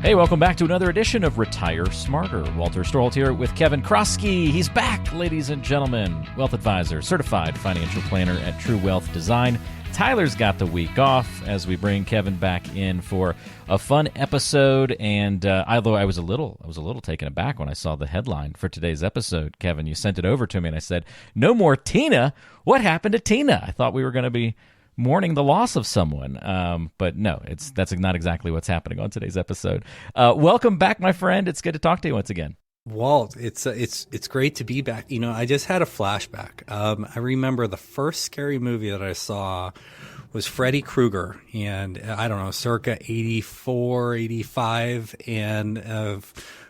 Hey, welcome back to another edition of Retire Smarter. Walter Storholt here with Kevin Kroskey. He's back, ladies and gentlemen. Wealth advisor, certified financial planner at True Wealth Design. Tyler's got the week off as we bring Kevin back in for a fun episode. And although I was a little taken aback when I saw the headline for today's episode, Kevin, you sent it over to me, and I said, "No more Tina. What happened to Tina?" I thought we were going to be mourning the loss of someone, but no, that's not exactly what's happening on today's episode. Welcome back, my friend. It's good to talk to you once again. Walt, it's great to be back. You know, I just had a flashback. I remember the first scary movie that I saw was Freddy Krueger, and I don't know, circa 84, 85, and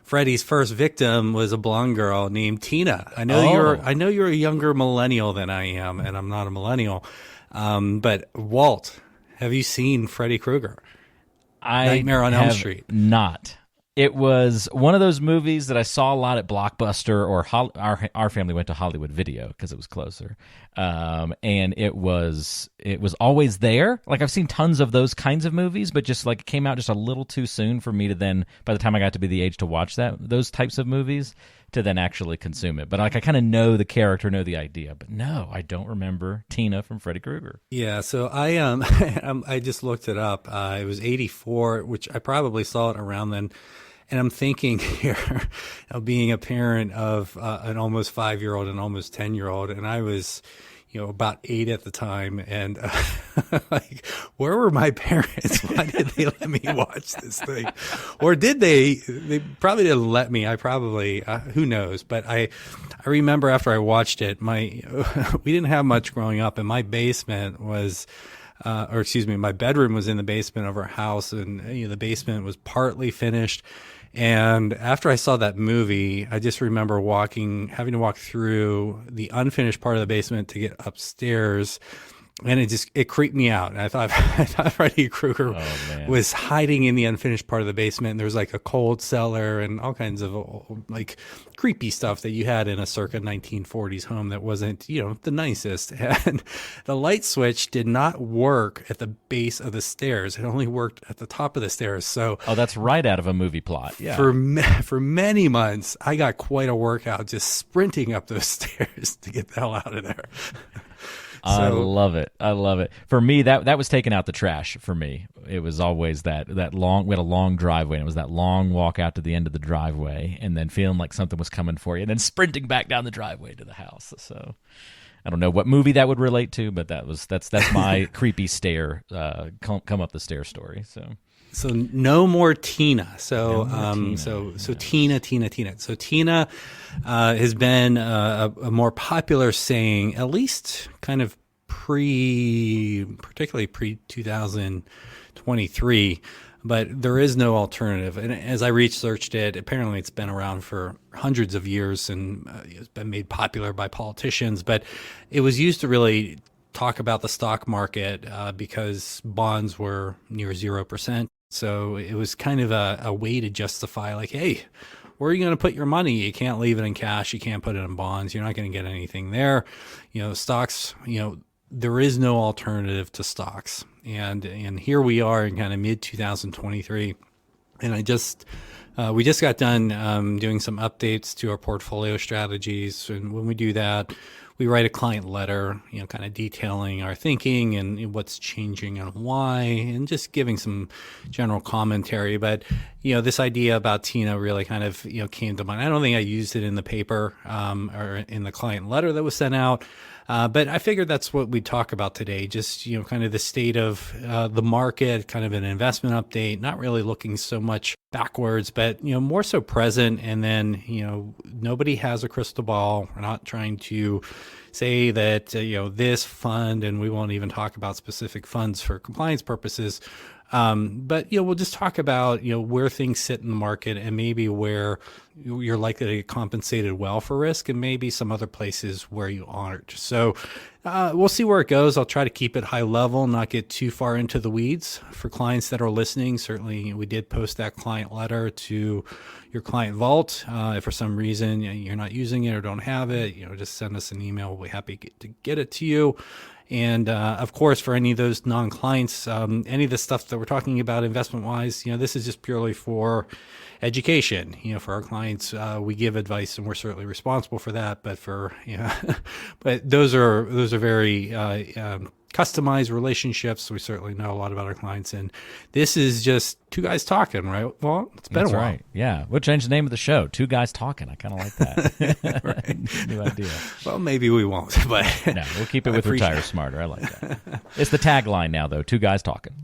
Freddy's first victim was a blonde girl named Tina. I know you're a younger millennial than I am, and I'm not a millennial. But Walt, have you seen Freddy Krueger? Nightmare on Elm Street? Not. It was one of those movies that I saw a lot at Blockbuster, or our family went to Hollywood Video because it was closer. And it was always there. Like, I've seen tons of those kinds of movies, but just like it came out just a little too soon for me to then, by the time I got to be the age to watch those types of movies, to then actually consume it. But like, I kind of know the character, know the idea, but no, I don't remember Tina from Freddy Krueger. Yeah, so I I just looked it up. It was 84, which I probably saw it around then. And I'm thinking here of being a parent of an almost 5-year-old and almost 10-year-old, and I was, about 8 at the time, and like, where were my parents? Why did they let me watch this thing? Or did they? They probably didn't let me. I probably, who knows? But I remember after I watched it, we didn't have much growing up, and my basement was. My bedroom was in the basement of our house, and the basement was partly finished. And after I saw that movie, I just remember having to walk through the unfinished part of the basement to get upstairs. And it creeped me out. And I thought Freddy Krueger was hiding in the unfinished part of the basement. And there was like a cold cellar and all kinds of like creepy stuff that you had in a circa 1940s home that wasn't, the nicest. And the light switch did not work at the base of the stairs. It only worked at the top of the stairs. So that's right out of a movie plot. Yeah. For many months, I got quite a workout just sprinting up those stairs to get the hell out of there. I love it. For me, that was taking out the trash for me. It was always that long, we had a long driveway, and it was that long walk out to the end of the driveway, and then feeling like something was coming for you, and then sprinting back down the driveway to the house. So I don't know what movie that would relate to, but that's my creepy stair, come up the stair story. So no more Tina. So Tina. So Tina has been a more popular saying, at least kind of particularly pre-2023, but there is no alternative. And as I researched it, apparently it's been around for hundreds of years, and it's been made popular by politicians, but it was used to really talk about the stock market because bonds were near 0%. So it was kind of a way to justify, like, hey, where are you going to put your money? You can't leave it in cash. You can't put it in bonds. You're not going to get anything there. Stocks, there is no alternative to stocks. And here we are in kind of mid 2023. And we just got done doing some updates to our portfolio strategies. And when we do that, we write a client letter, kind of detailing our thinking and what's changing and why, and just giving some general commentary. But, this idea about Tina really kind of, came to mind. I don't think I used it in the paper or in the client letter that was sent out. But I figured that's what we talk about today, just, kind of the state of the market, kind of an investment update, not really looking so much backwards, but, more so present. And then, nobody has a crystal ball. We're not trying to say that, this fund, and we won't even talk about specific funds for compliance purposes. But, we'll just talk about, where things sit in the market and maybe where you're likely to get compensated well for risk, and maybe some other places where you aren't. So we'll see where it goes. I'll try to keep it high level, not get too far into the weeds. For clients that are listening, certainly we did post that client letter to your client vault. If for some reason you're not using it or don't have it, just send us an email. We'll be happy to get it to you. And of course, for any of those non-clients, any of the stuff that we're talking about investment-wise, this is just purely for education. For our clients, we give advice, and we're certainly responsible for that. But but those are very customized relationships. We certainly know a lot about our clients, and this is just two guys talking, right? Well, it's been a while. Right. Yeah, we'll change the name of the show. Two Guys Talking. I kind of like that. Right. New idea. Well, maybe we won't, but no, we'll keep it with Retire Smarter. I like that. It's the tagline now, though. Two Guys Talking.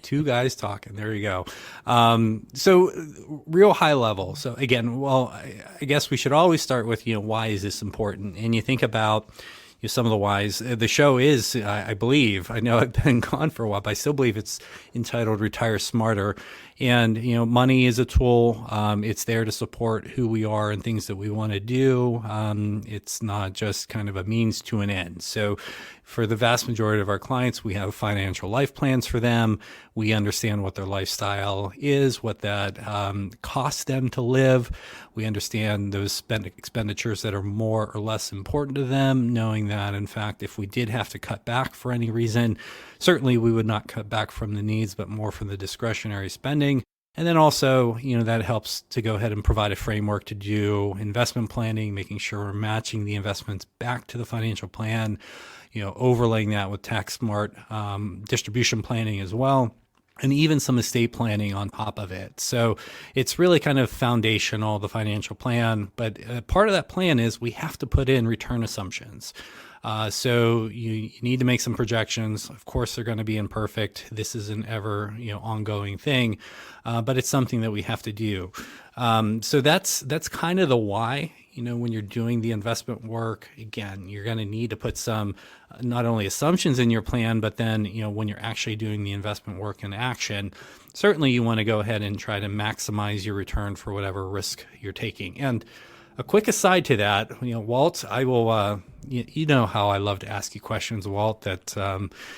Two guys talking. There you go. So real high level. So again, I guess we should always start with, why is this important? And you think about some of the whys. The show is, I believe, I know I've been gone for a while, but I still believe it's entitled Retire Smarter. And, money is a tool. It's there to support who we are and things that we want to do. It's not just kind of a means to an end. So for the vast majority of our clients, we have financial life plans for them. We understand what their lifestyle is, what that costs them to live. We understand those expenditures that are more or less important to them, knowing that, in fact, if we did have to cut back for any reason, certainly we would not cut back from the needs, but more from the discretionary spending. And then also, that helps to go ahead and provide a framework to do investment planning, making sure we're matching the investments back to the financial plan, overlaying that with tax smart distribution planning as well, and even some estate planning on top of it. So it's really kind of foundational, the financial plan. But part of that plan is we have to put in return assumptions. So you need to make some projections. Of course, they're going to be imperfect. This is an ever ongoing thing, but it's something that we have to do. So that's kind of the why. When you're doing the investment work, again, you're going to need to put some not only assumptions in your plan, but then when you're actually doing the investment work in action, certainly you want to go ahead and try to maximize your return for whatever risk you're taking. And a quick aside to that, Walt, I will, you know how I love to ask you questions, Walt, that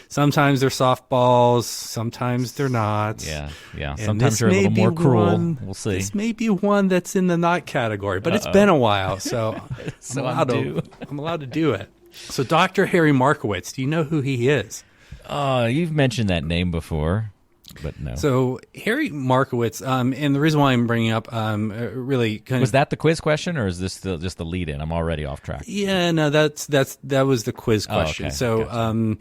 sometimes they're softballs, sometimes they're not. Yeah. And sometimes you're a little more cruel. We'll see. This may be one that's in the not category, but it's been a while, so, I'm allowed to do it. So Dr. Harry Markowitz, do you know who he is? You've mentioned that name before. But no. So Harry Markowitz, and the reason why I'm bringing up really kind was that the quiz question, or is this just the lead-in? I'm already off track. Yeah, no, that was the quiz question. Okay. So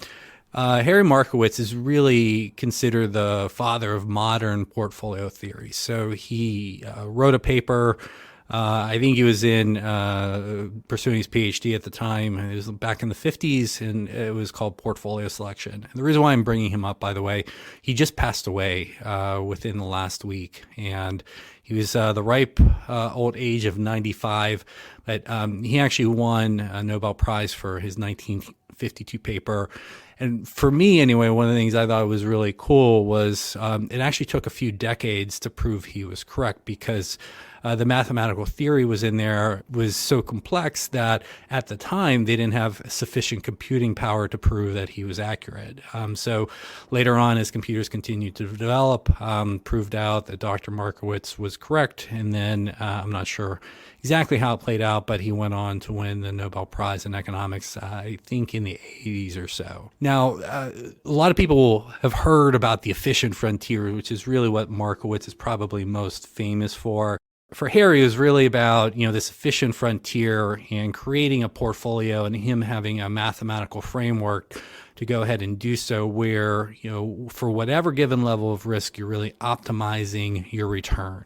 gotcha. Harry Markowitz is really considered the father of modern portfolio theory. So he wrote a paper. I think he was in pursuing his PhD at the time. It was back in the 50s, and it was called Portfolio Selection. And the reason why I'm bringing him up, by the way, he just passed away within the last week, and he was the ripe old age of 95. But he actually won a Nobel Prize for his 1952 paper. And for me, anyway, one of the things I thought was really cool was it actually took a few decades to prove he was correct, because the mathematical theory was so complex that at the time they didn't have sufficient computing power to prove that he was accurate. So later on, as computers continued to develop, proved out that Dr. Markowitz was correct. And then I'm not sure exactly how it played out, but he went on to win the Nobel Prize in economics, I think in the 80s or so. Now, a lot of people have heard about the efficient frontier, which is really what Markowitz is probably most famous for. For Harry, it was really about, this efficient frontier and creating a portfolio, and him having a mathematical framework to go ahead and do so where, for whatever given level of risk, you're really optimizing your return.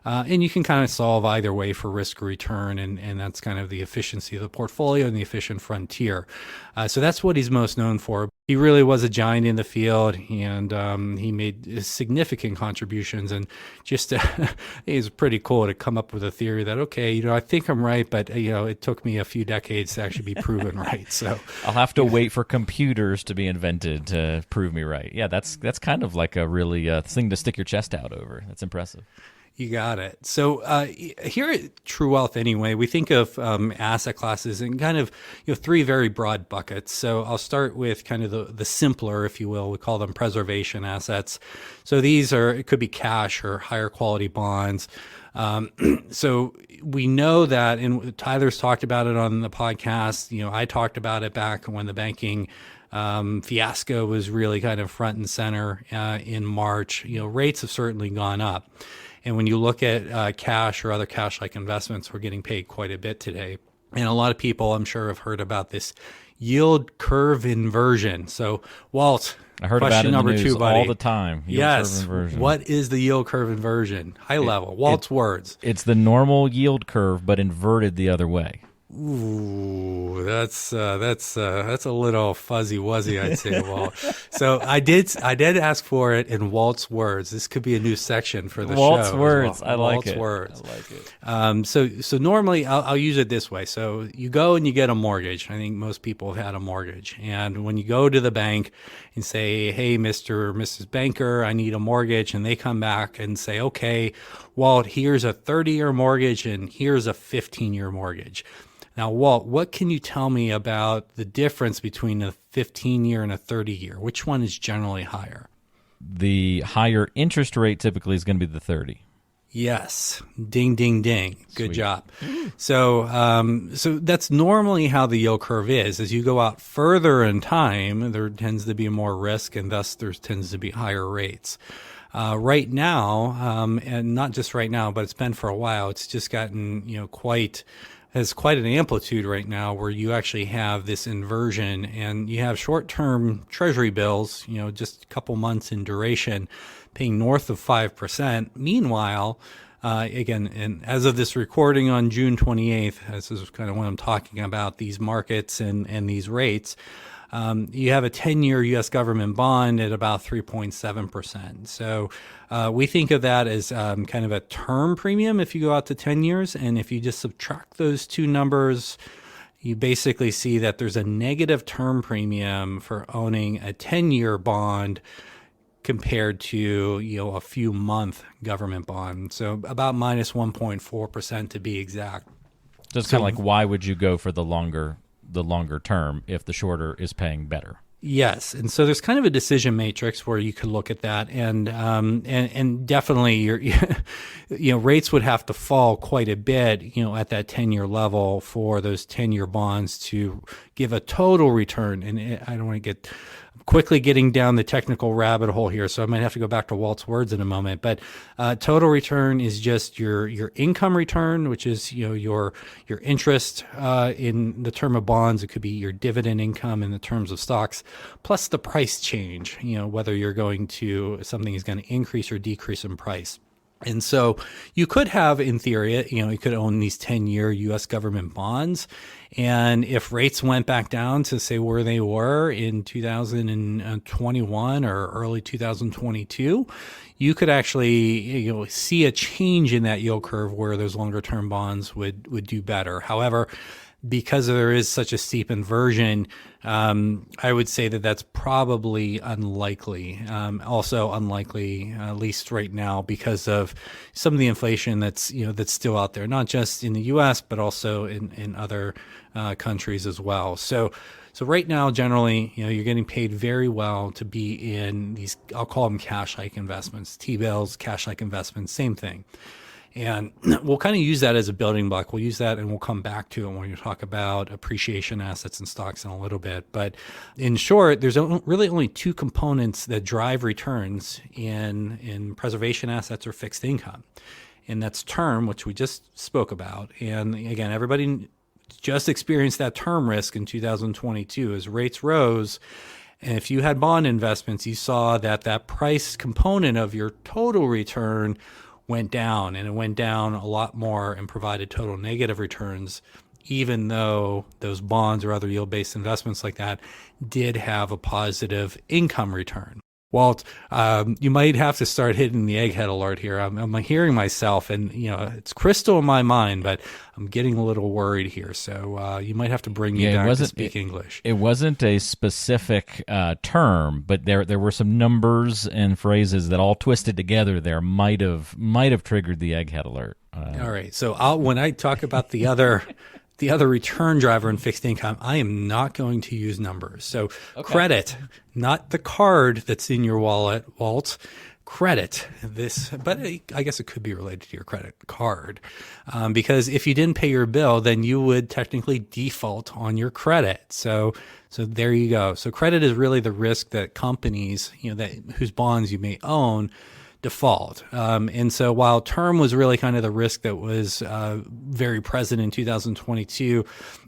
And you can kind of solve either way for risk or return, and that's kind of the efficiency of the portfolio and the efficient frontier. So that's what he's most known for. He really was a giant in the field, and he made significant contributions. And just it's pretty cool to come up with a theory that, okay, I think I'm right, but it took me a few decades to actually be proven right. So I'll have to wait for computers to be invented to prove me right. Yeah, that's kind of like a really thing to stick your chest out over. That's impressive. You got it. So here at True Wealth, anyway, we think of asset classes in kind of three very broad buckets. So I'll start with kind of the simpler, if you will. We call them preservation assets. So it could be cash or higher quality bonds. So we know that, and Tyler's talked about it on the podcast. I talked about it back when the banking fiasco was really kind of front and center in March. Rates have certainly gone up. And when you look at cash or other cash-like investments, we're getting paid quite a bit today. And a lot of people, I'm sure, have heard about this yield curve inversion. So, Walt, I heard about it in the news all the time. Yes. Curve inversion. What is the yield curve inversion? High level. Walt's words. It's the normal yield curve, but inverted the other way. Ooh, that's a little fuzzy wuzzy, I'd say, Walt. So I did ask for it in Walt's words. This could be a new section for the Walt's show. Words. Well. I like Walt's it. Words. I like it. So normally I'll use it this way. So you go and you get a mortgage. I think most people have had a mortgage. And when you go to the bank and say, hey, Mr. or Mrs. Banker, I need a mortgage. And they come back and say, okay, Walt, here's a 30-year mortgage and here's a 15-year mortgage. Now, Walt, what can you tell me about the difference between a 15-year and a 30-year? Which one is generally higher? The higher interest rate typically is going to be the 30. Yes. Ding, ding, ding. Good Sweet. job. So that's normally how the yield curve is. As you go out further in time, there tends to be more risk, and thus there tends to be higher rates. Right now, and not just right now, but it's been for a while, it's just gotten, has quite an amplitude right now where you actually have this inversion, and you have short-term treasury bills, just a couple months in duration, paying north of 5%. Meanwhile, again, and as of this recording on June 28th, this is kind of when I'm talking about these markets and these rates, you have a 10-year U.S. government bond at about 3.7%. So we think of that as kind of a term premium if you go out to 10 years. And if you just subtract those two numbers, you basically see that there's a negative term premium for owning a 10-year bond compared to a few month government bond. So about minus 1.4% to be exact. Just kind of like, why would you go for the longer term if the shorter is paying better? Yes, and so there's kind of a decision matrix where you could look at that, and definitely your rates would have to fall quite a bit, at that 10-year level for those 10-year bonds to give a total return. And I don't want to get quickly getting down the technical rabbit hole here, so I might have to go back to Walt's words in a moment. But total return is just your income return, which is your interest in the term of bonds. It could be your dividend income in the terms of stocks, plus the price change. Whether something is going to increase or decrease in price. And so you could have, in theory, you could own these 10-year U.S. government bonds. And if rates went back down to, say, where they were in 2021 or early 2022, you could actually see a change in that yield curve where those longer-term bonds would do better. However, because there is such a steep inversion, I would say that that's probably unlikely. Also unlikely, at least right now, because of some of the inflation that's still out there, not just in the U.S. but also in other countries as well. So right now, generally, you're getting paid very well to be in these, I'll call them cash-like investments, T-bills, cash-like investments, same thing. And we'll kind of use that as a building block. We'll use that and we'll come back to it when we talk about appreciation assets and stocks in a little bit. But in short, there's really only two components that drive returns in preservation assets or fixed income. And that's term, which we just spoke about. And again, everybody just experienced that term risk in 2022 as rates rose. And if you had bond investments, you saw that price component of your total return went down, and it went down a lot more and provided total negative returns, even though those bonds or other yield-based investments like that did have a positive income return. Walt, you might have to start hitting the egghead alert here. I'm hearing myself, and it's crystal in my mind, but I'm getting a little worried here. So you might have to bring me back to speak English. It wasn't a specific term, but there were some numbers and phrases that all twisted together there might have triggered the egghead alert. All right. So when I talk about the other return driver in fixed income, I am not going to use numbers. So credit, not the card that's in your wallet, Walt. Credit this, but I guess it could be related to your credit card, because if you didn't pay your bill, then you would technically default on your credit. So there you go. So credit is really the risk that companies, whose bonds you may own, default. And so while term was really kind of the risk that was very present in 2022,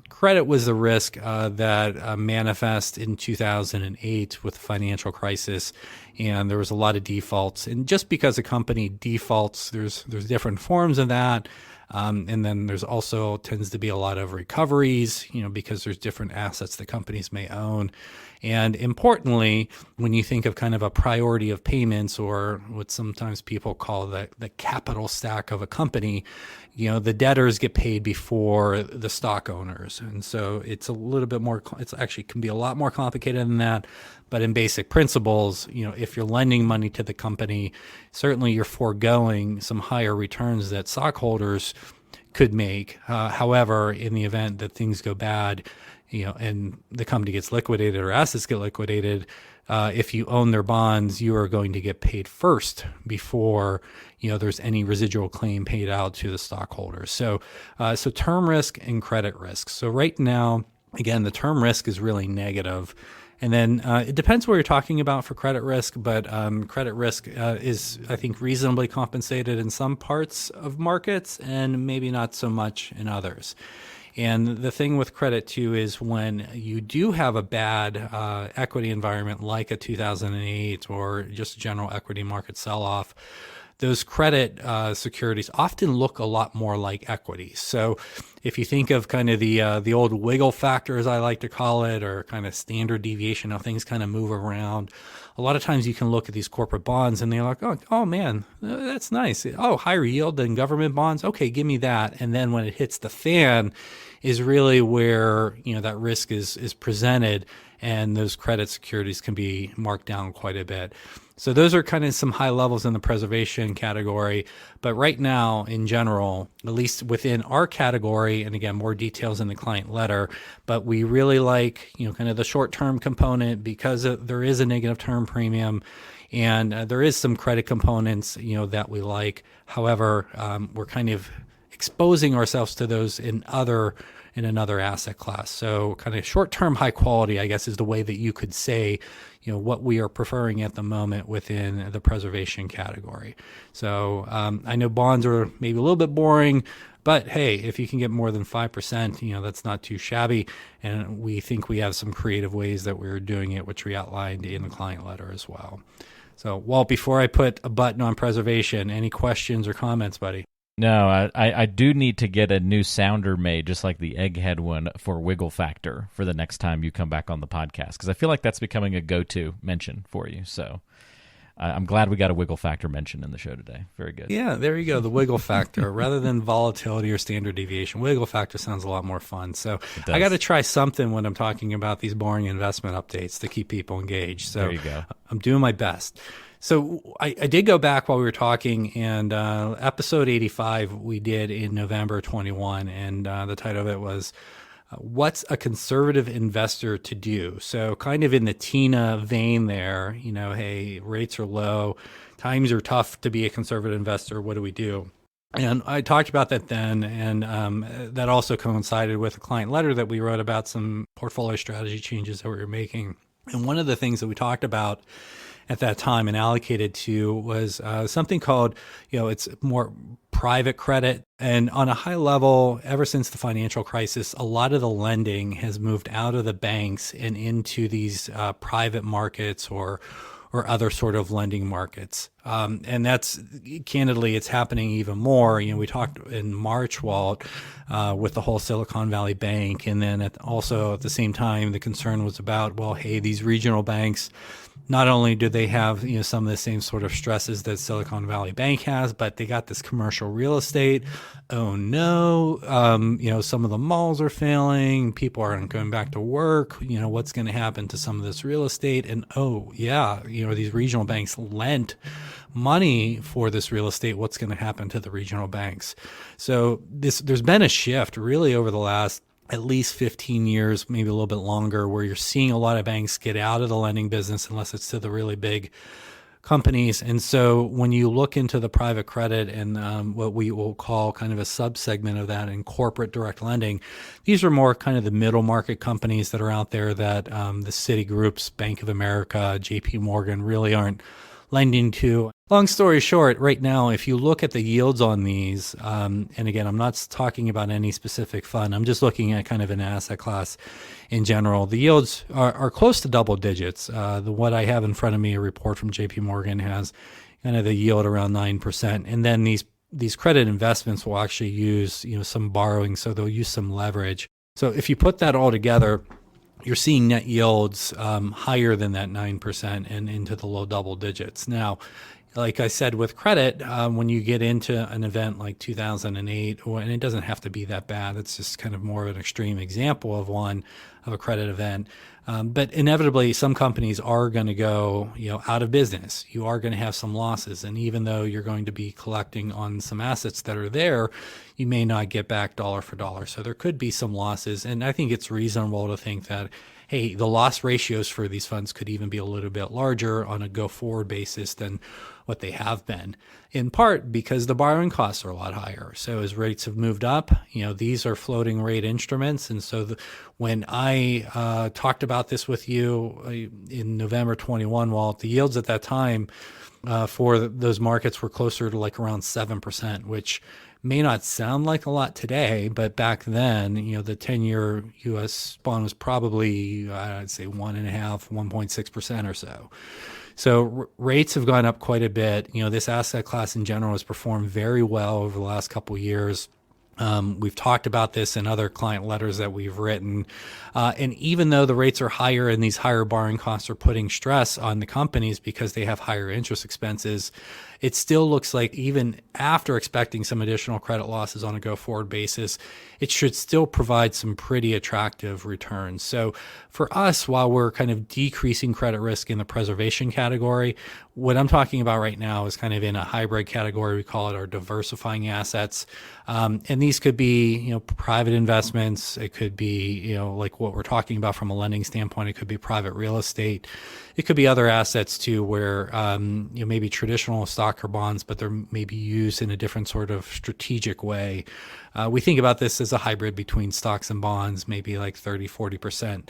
credit was the risk that manifest in 2008 with the financial crisis. And there was a lot of defaults. And just because a company defaults, there's different forms of that. And then there's also tends to be a lot of recoveries, because there's different assets that companies may own. And importantly, when you think of kind of a priority of payments, or what sometimes people call the capital stack of a company, the debtors get paid before the stock owners. And so it's a little bit more, it's actually can be a lot more complicated than that. But in basic principles, if you're lending money to the company, certainly you're foregoing some higher returns that stockholders could make. However, in the event that things go bad, and the company gets liquidated or assets get liquidated, if you own their bonds, you are going to get paid first before there's any residual claim paid out to the stockholders. So term risk and credit risk. So right now, again, the term risk is really negative. And then it depends what you're talking about for credit risk, but credit risk is, I think, reasonably compensated in some parts of markets and maybe not so much in others. And the thing with credit, too, is when you do have a bad equity environment like a 2008 or just a general equity market sell-off, those credit securities often look a lot more like equities. So if you think of kind of the old wiggle factor, as I like to call it, or kind of standard deviation, how things kind of move around, a lot of times you can look at these corporate bonds and they're like, oh man, that's nice. Oh, higher yield than government bonds. Okay, give me that. And then when it hits the fan is really where, that risk is presented, and those credit securities can be marked down quite a bit. So those are kind of some high levels in the preservation category. But right now, in general, at least within our category, and again, more details in the client letter, but we really like, kind of the short-term component because there is a negative term premium, and there is some credit components, that we like. However, we're kind of exposing ourselves to those in another asset class. So kind of short-term high quality, I guess, is the way that you could say, what we are preferring at the moment within the preservation category. So I know bonds are maybe a little bit boring, but hey, if you can get more than 5%, that's not too shabby. And we think we have some creative ways that we're doing it, which we outlined in the client letter as well. So, Walt, before I put a button on preservation, any questions or comments, buddy? No, I do need to get a new sounder made, just like the egghead one, for wiggle factor for the next time you come back on the podcast, because I feel like that's becoming a go-to mention for you. So I'm glad we got a wiggle factor mention in the show today. Very good. Yeah, there you go. The wiggle factor, rather than volatility or standard deviation, wiggle factor sounds a lot more fun. So I got to try something when I'm talking about these boring investment updates to keep people engaged. So there you go. I'm doing my best. So I did go back while we were talking, and episode 85 we did in November 21, and the title of it was What's a Conservative Investor to Do? So kind of in the Tina vein there, hey, rates are low, times are tough to be a conservative investor, what do we do? And I talked about that then, and that also coincided with a client letter that we wrote about some portfolio strategy changes that we were making. And one of the things that we talked about at that time and allocated to was something called, it's more private credit. And on a high level, ever since the financial crisis, a lot of the lending has moved out of the banks and into these private markets or other sort of lending markets. And that's, candidly, it's happening even more. We talked in March, Walt, with the whole Silicon Valley Bank. And then also at the same time, the concern was about, well, hey, these regional banks, not only do they have, some of the same sort of stresses that Silicon Valley Bank has, but they got this commercial real estate. Oh no, some of the malls are failing. People aren't going back to work. What's going to happen to some of this real estate? And oh yeah, these regional banks lent money for this real estate. What's going to happen to the regional banks? So there's been a shift really over the last at least 15 years, maybe a little bit longer, where you're seeing a lot of banks get out of the lending business unless it's to the really big companies. And so when you look into the private credit and what we will call kind of a subsegment of that in corporate direct lending, these are more kind of the middle market companies that are out there that the Citigroups, Bank of America, JP Morgan really aren't lending to. Long story short, right now, if you look at the yields on these, and again, I'm not talking about any specific fund, I'm just looking at kind of an asset class in general, the yields are close to double digits. What I have in front of me, a report from JP Morgan, has kind of the yield around 9%. And then these credit investments will actually use, some borrowing, so they'll use some leverage. So if you put that all together, you're seeing net yields higher than that 9% and into the low double digits. Now, like I said, with credit, when you get into an event like 2008, and it doesn't have to be that bad, it's just kind of more of an extreme example of a credit event. But inevitably, some companies are going to go, out of business. You are going to have some losses. And even though you're going to be collecting on some assets that are there, you may not get back dollar for dollar. So there could be some losses. And I think it's reasonable to think that, hey, the loss ratios for these funds could even be a little bit larger on a go-forward basis than what they have been, in part because the borrowing costs are a lot higher. So as rates have moved up, these are floating rate instruments. And so when I talked about this with you in November 21, Walt, the yields at that time for those markets were closer to like around 7%, which may not sound like a lot today, but back then, the 10-year U.S. bond was probably, I'd say 1.6% or so. So rates have gone up quite a bit. This asset class in general has performed very well over the last couple of years. We've talked about this in other client letters that we've written. And even though the rates are higher and these higher borrowing costs are putting stress on the companies because they have higher interest expenses, it still looks like even after expecting some additional credit losses on a go-forward basis, it should still provide some pretty attractive returns. So for us, while we're kind of decreasing credit risk in the preservation category, what I'm talking about right now is kind of in a hybrid category. We call it our diversifying assets. And these could be, private investments. It could be, like what we're talking about from a lending standpoint. It could be private real estate. It could be other assets too, where, maybe traditional stock or bonds, but they're maybe used in a different sort of strategic way. We think about this as a hybrid between stocks and bonds, maybe like 30-40%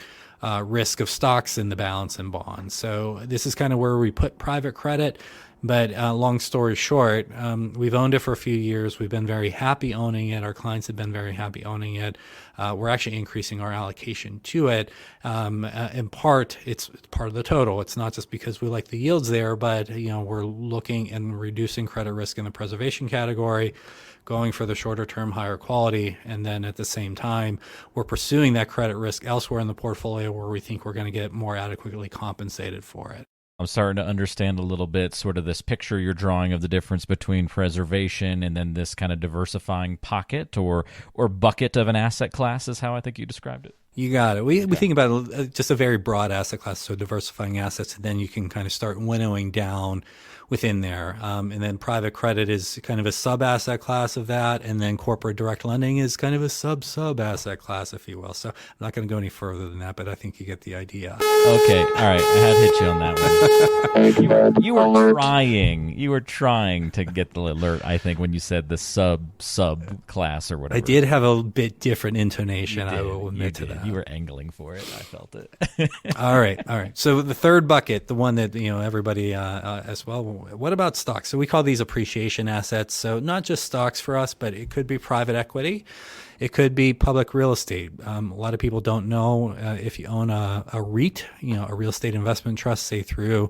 risk of stocks in the balance in bonds. So this is kind of where we put private credit. But long story short, we've owned it for a few years. We've been very happy owning it. Our clients have been very happy owning it. We're actually increasing our allocation to it. In part, it's part of the total. It's not just because we like the yields there, but we're looking and reducing credit risk in the preservation category, going for the shorter term, higher quality. And then at the same time, we're pursuing that credit risk elsewhere in the portfolio where we think we're going to get more adequately compensated for it. I'm starting to understand a little bit sort of this picture you're drawing of the difference between preservation and then this kind of diversifying pocket or bucket of an asset class is how I think you described it. You got it. We think about just a very broad asset class, so diversifying assets, and then you can kind of start winnowing down within there. And then private credit is kind of a sub-asset class of that, and then corporate direct lending is kind of a sub-asset class, if you will. So I'm not going to go any further than that, but I think you get the idea. Okay, all right. I had hit you on that one. You were trying to get the alert, I think, when you said the sub class or whatever. I did have a bit different intonation, I will admit to that. You were angling for it. I felt it. All right. So the third bucket, the one that everybody as well. What about stocks? So we call these appreciation assets. So not just stocks for us, but it could be private equity. It could be public real estate. A lot of people don't know if you own a REIT, a real estate investment trust, say through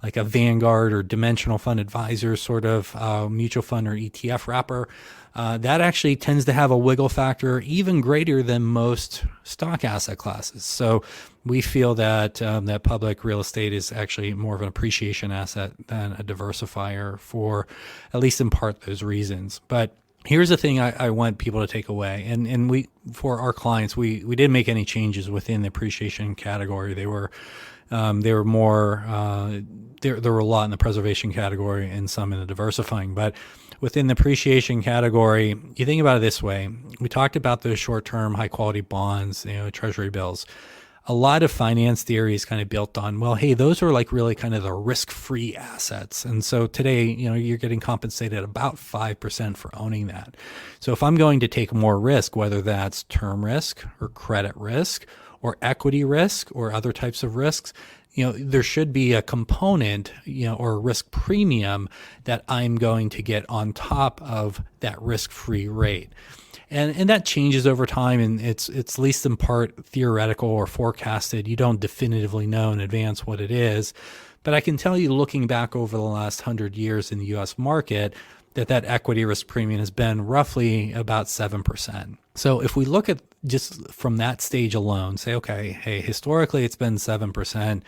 like a Vanguard or Dimensional Fund Advisor sort of mutual fund or ETF wrapper. That actually tends to have a wiggle factor even greater than most stock asset classes. So we feel that that public real estate is actually more of an appreciation asset than a diversifier for at least in part those reasons. But here's the thing I want people to take away, and we for our clients we didn't make any changes within the appreciation category. They were more there were a lot in the preservation category and some in the diversifying, but within the appreciation category, you think about it this way. We talked about those short-term high-quality bonds, treasury bills. A lot of finance theory is kind of built on, well, hey, those are like really kind of the risk-free assets. And so today, you're getting compensated about 5% for owning that. So if I'm going to take more risk, whether that's term risk or credit risk or equity risk or other types of risks, there should be a component, or a risk premium that I'm going to get on top of that risk-free rate. And that changes over time, and it's at least in part theoretical or forecasted. You don't definitively know in advance what it is. But I can tell you, looking back over the last 100 years in the U.S. market, that equity risk premium has been roughly about 7%. So if we look at just from that stage alone, say, okay, hey, historically it's been 7%.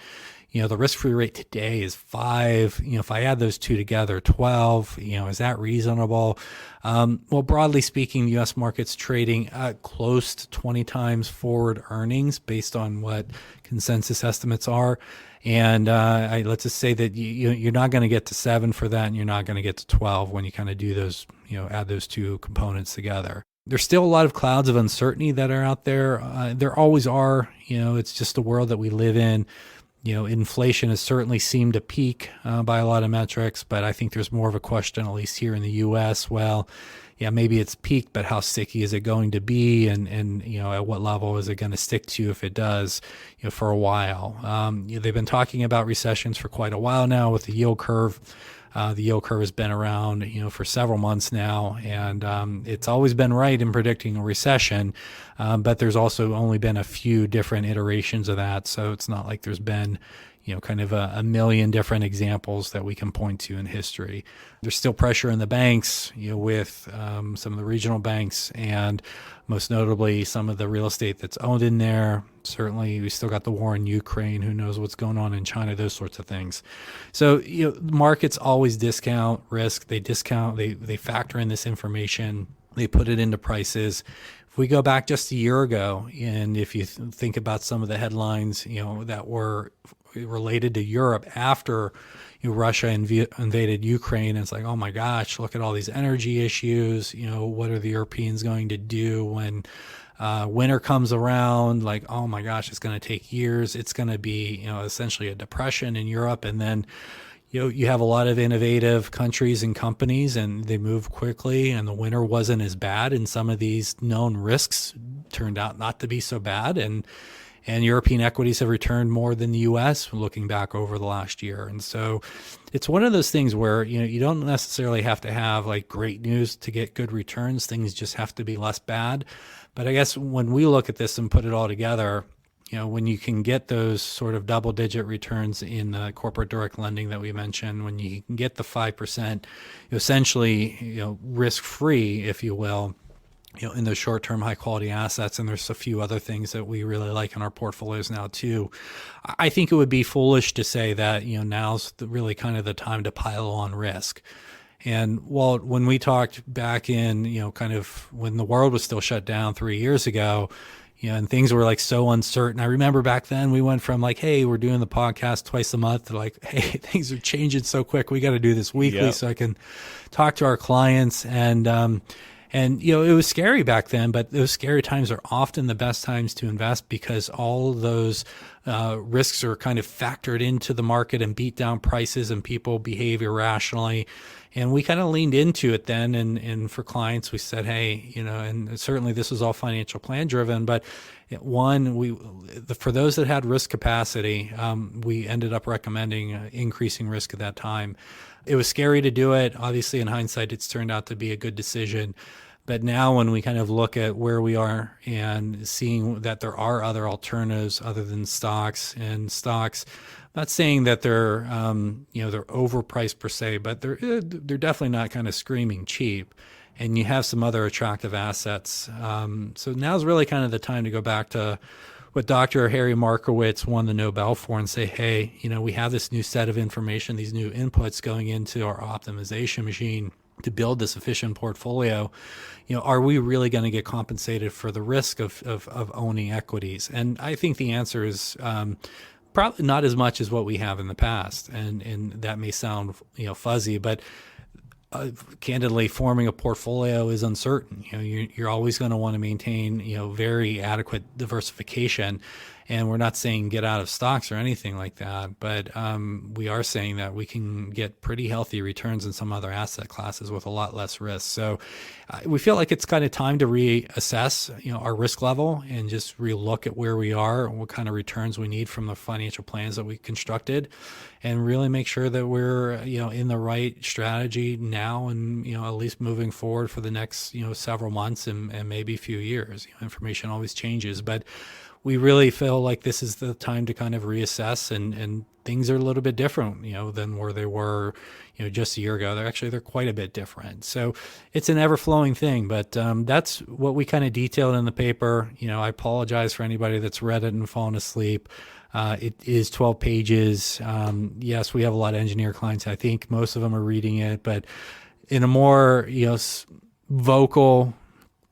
The risk-free rate today is 5. If I add those two together, 12. Is that reasonable? Well, broadly speaking, the U.S. market's trading close to 20 times forward earnings based on what consensus estimates are. And let's just say that you're not going to get to 7 for that, and you're not going to get to 12 when you kind of do those, add those two components together. There's still a lot of clouds of uncertainty that are out there. There always are. It's just the world that we live in. Inflation has certainly seemed to peak by a lot of metrics, but I think there's more of a question, at least here in the U.S. Well, yeah, maybe it's peaked, but how sticky is it going to be? And at what level is it going to stick to if it does, for a while? They've been talking about recessions for quite a while now with the yield curve. The yield curve has been around, for several months now, and it's always been right in predicting a recession. But there's also only been a few different iterations of that, so it's not like there's been, kind of a million different examples that we can point to in history. There's still pressure in the banks, with some of the regional banks, and most notably some of the real estate that's owned in there. Certainly, we still got the war in Ukraine. Who knows what's going on in China? Those sorts of things. So, markets always discount risk. They factor in this information. They put it into prices. If we go back just a year ago, and if you think about some of the headlines, that were related to Europe after Russia invaded Ukraine, it's like, oh my gosh, look at all these energy issues. What are the Europeans going to do when winter comes around? Like, oh my gosh, it's going to take years. It's going to be, essentially a depression in Europe. And then, you have a lot of innovative countries and companies, and they move quickly, and the winter wasn't as bad. And some of these known risks turned out not to be so bad. And European equities have returned more than the U.S. looking back over the last year. And so it's one of those things where, you don't necessarily have to have like great news to get good returns. Things just have to be less bad. But I guess when we look at this and put it all together, when you can get those sort of double-digit returns in the corporate direct lending that we mentioned, when you can get the 5%, essentially, risk-free, if you will, in those short-term high-quality assets, and there's a few other things that we really like in our portfolios now too. I think it would be foolish to say that, now's really kind of the time to pile on risk. And when we talked back in, kind of when the world was still shut down 3 years ago, and things were like so uncertain. I remember back then we wwent from like, hey, we're doing the podcast twice a month to like, hey, things are changing so quick. We got to do this weekly so I can talk to our clients. And it was scary back then, but those scary times are often the best times to invest because all of those risks are kind of factored into the market and beat down prices, and people behave irrationally. And we kind of leaned into it then. And for clients, we said, hey, and certainly this was all financial plan driven, but for those that had risk capacity, we ended up recommending increasing risk at that time. It was scary to do it. Obviously, in hindsight, it's turned out to be a good decision. But now when we kind of look at where we are and seeing that there are other alternatives other than stocks, and stocks, I'm not saying that they're they're overpriced per se, but they're definitely not kind of screaming cheap. And you have some other attractive assets. So now's really kind of the time to go back to what Dr. Harry Markowitz won the Nobel for and say, hey, we have this new set of information, these new inputs going into our optimization machine to build this efficient portfolio. Are we really going to get compensated for the risk of owning equities? And I think the answer is probably not as much as what we have in the past. And that may sound fuzzy, but candidly, forming a portfolio is uncertain. You're always going to want to maintain very adequate diversification, and we're not saying get out of stocks or anything like that, but we are saying that we can get pretty healthy returns in some other asset classes with a lot less risk. So we feel like it's kind of time to reassess our risk level and just relook at where we are and what kind of returns we need from the financial plans that we constructed, and really make sure that we're in the right strategy now and at least moving forward for the next several months and maybe a few years. Information always changes, but we really feel like this is the time to kind of reassess, and things are a little bit different than where they were just a year ago. They're quite a bit different. So it's an ever-flowing thing, but that's what we kind of detailed in the paper. I apologize for anybody that's read it and fallen asleep. It is 12 pages. Yes, we have a lot of engineer clients. I think most of them are reading it, but in a more vocal,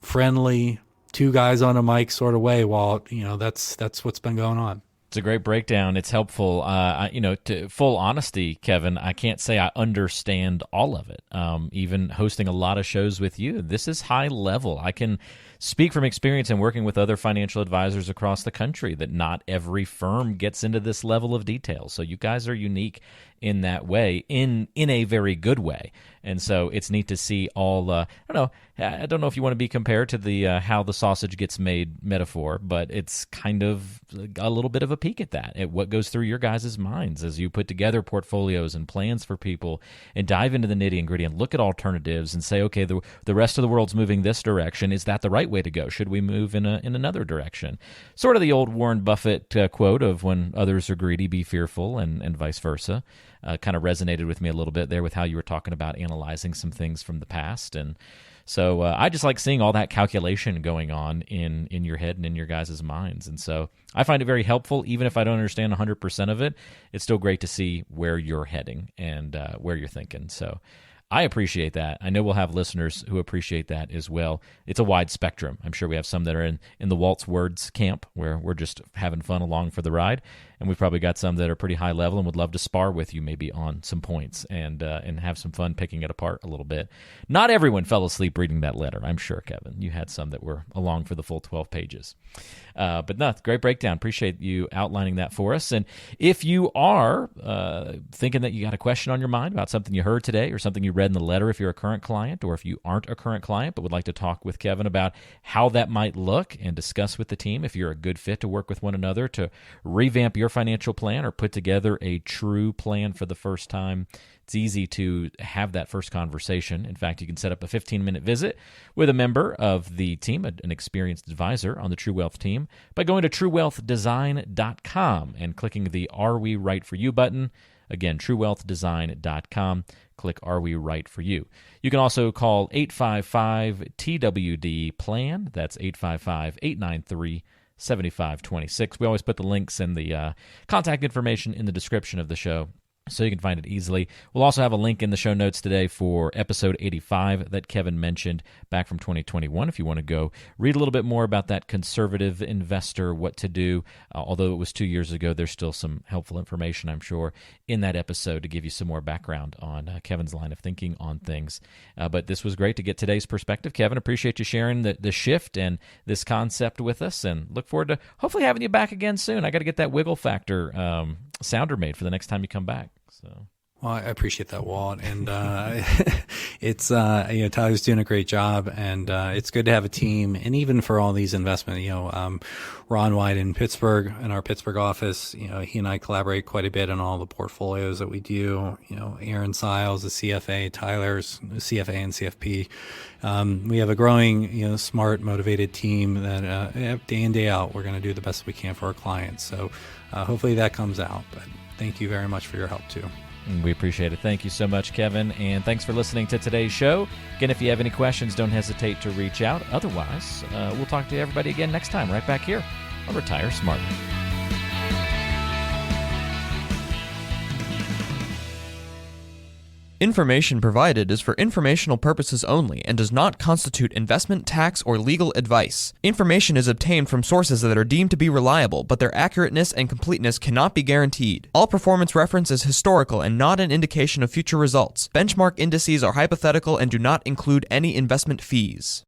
friendly, two guys on a mic sort of way. While that's what's been going on. It's a great breakdown. It's helpful. To full honesty, Kevin, I can't say I understand all of it. Even hosting a lot of shows with you, this is high level. I can speak from experience in working with other financial advisors across the country that not every firm gets into this level of detail. So you guys are unique in that way, in a very good way. And so it's neat to see all, I don't know if you want to be compared to the how the sausage gets made metaphor, but it's kind of a little bit of a peek at that, at what goes through your guys' minds as you put together portfolios and plans for people and dive into the nitty and gritty and look at alternatives and say, okay, the rest of the world's moving this direction. Is that the right way to go? Should we move in another direction? Sort of the old Warren Buffett quote of when others are greedy, be fearful, and vice versa. Kind of resonated with me a little bit there with how you were talking about analyzing some things from the past. And so I just like seeing all that calculation going on in your head and in your guys' minds. And so I find it very helpful. Even if I don't understand 100% of it, it's still great to see where you're heading and where you're thinking. So I appreciate that. I know we'll have listeners who appreciate that as well. It's a wide spectrum. I'm sure we have some that are in the Walt's Words camp where we're just having fun along for the ride. And we've probably got some that are pretty high level and would love to spar with you maybe on some points and have some fun picking it apart a little bit. Not everyone fell asleep reading that letter, I'm sure, Kevin. You had some that were along for the full 12 pages. But no, great breakdown. Appreciate you outlining that for us. And if you are thinking that you got a question on your mind about something you heard today or something you read in the letter, if you're a current client, or if you aren't a current client but would like to talk with Kevin about how that might look and discuss with the team if you're a good fit to work with one another to revamp your financial plan or put together a true plan for the first time, it's easy to have that first conversation. In fact, you can set up a 15-minute visit with a member of the team, an experienced advisor on the True Wealth team, by going to truewealthdesign.com and clicking the Are We Right For You button. Again, truewealthdesign.com. Click Are We Right For You. You can also call 855-TWD-PLAN. That's 855-893-7526. We always put the links and the contact information in the description of the show, so you can find it easily. We'll also have a link in the show notes today for episode 85 that Kevin mentioned back from 2021 if you want to go read a little bit more about that conservative investor, what to do. Although it was 2 years ago, there's still some helpful information, I'm sure, in that episode to give you some more background on Kevin's line of thinking on things. But this was great to get today's perspective. Kevin, appreciate you sharing the shift and this concept with us, and look forward to hopefully having you back again soon. I got to get that wiggle factor sounder made for the next time you come back. So Well, I appreciate that, Walt, and it's Tyler's doing a great job, and it's good to have a team, and even for all these investment, Ron White in Pittsburgh, in our Pittsburgh office, he and I collaborate quite a bit on all the portfolios that we do. Aaron Siles, the CFA, Tyler's CFA and CFP. We have a growing, smart, motivated team that day in, day out, we're going to do the best we can for our clients. So hopefully that comes out. But thank you very much for your help too. We appreciate it. Thank you so much, Kevin. And thanks for listening to today's show. Again, if you have any questions, don't hesitate to reach out. Otherwise, we'll talk to everybody again next time, right back here on Retire Smarter. Information provided is for informational purposes only and does not constitute investment, tax, or legal advice. Information is obtained from sources that are deemed to be reliable, but their accurateness and completeness cannot be guaranteed. All performance reference is historical and not an indication of future results. Benchmark indices are hypothetical and do not include any investment fees.